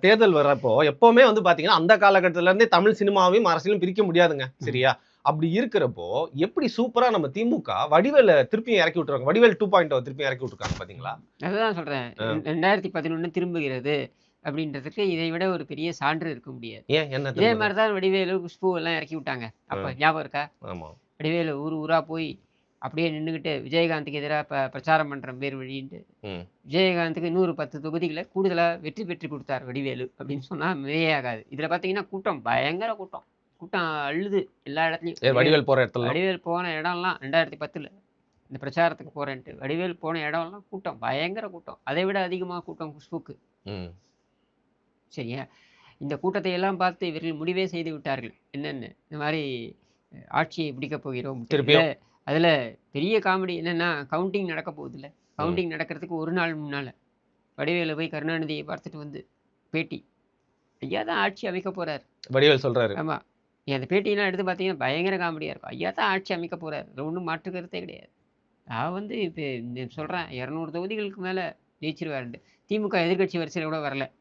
தேர்தல் வர்றப்போ எப்பவுமே வந்து பாத்தீங்கன்னா அந்த காலகட்டத்துல இருந்தே தமிழ் சினிமாவையும் அரசியலும் பிரிக்க முடியாதுங்க. சரியா? அப்படி இருக்கிறப்போ எப்படி சூப்பரா நம்ம திமுக வடிவேல திருப்பியும் இறக்கி விட்டுருக்காங்க. வடிவேல் 2.0 திருப்பியும் இறக்கி விட்டுருக்காங்க பாத்தீங்களா? அதுதான் சொல்றேன். அ 2011 திரும்புகிறது அப்படின்றதுக்கு இதை விட ஒரு பெரிய சான்று இருக்க முடியாது. ஏன் என்ன இதே திரும்புது? மாரி தான் வடிவேலு, குஷ்பு எல்லாம் இறக்கி விட்டாங்க. அப்ப ம். ஞாபகம் இருக்கா? ஆமா. வடிவேலு ஊர் ஊரா போய் அப்படியே நின்னுகிட்டு விஜயகாந்துக்கு எதிரா பிரச்சாரம் பண்றேன் பேர் வழின்ட்டு. ம். விஜயகாந்துக்கு இன்னொரு 10 தொகுதிகள கூடுதலா வெற்றி பெற்று குடுத்தார் வடிவேலு அப்படின்னு சொன்னா மிகையாகாது. இதுல பார்த்தீங்கன்னா கூட்டம் பயங்கர கூட்டம். கூட்டம் அள்ளுது எல்லா இடத்துலயும். வடிவேல் போற இடத்துலலாம். வடிவேல் போன இடம்லாம் 2010ல இந்த பிரச்சாரத்துக்கு போறேன்ட்டு. வடிவேல் போன இடம்லாம் கூட்டம் பயங்கர கூட்டம். அதை விட அதிகமா கூட்டம் குஷ்புக்கு. ம். சரியா? இந்த கூட்டத்தை எல்லாம் பார்த்து இவர்கள் முடிவே செய்து விட்டார்கள். என்னன்னு, இந்த மாரி ஆட்சியை பிடிக்கப் போகிறோம். இதுல திருப்பியும். அதுல பெரிய காமெடி என்னன்னா, கவுண்டிங் நடக்க போகுதுல்ல. ம். கவுண்டிங் நடக்கிறதுக்கு 1 நாள் முன்னால வடிவேலு போய் கருணாநிதியை பார்த்துட்டு வந்து பேட்டி. ஐயா தான் ஆட்சி அமைக்கப் போறார். வடிவேல் சொல்றாரு. ஆமா. நீ அந்த பேட்டியெல்லாம் எடுத்து பார்த்தீங்கன்னா, பயங்கர காமெடியா இருக்கும். ஐயா தான் ஆட்சி அமைக்கப் போறார். அதுல ஒண்ணும் மாற்று கருத்தே கிடையாது. நான் வந்து இப்ப சொல்றேன் 200 தொகுதிகளுக்கு மேல ஜெயிச்சிருவாருன்ட்டு. திமுக எதிர்க்கட்சி வரிசையில கூட வரல.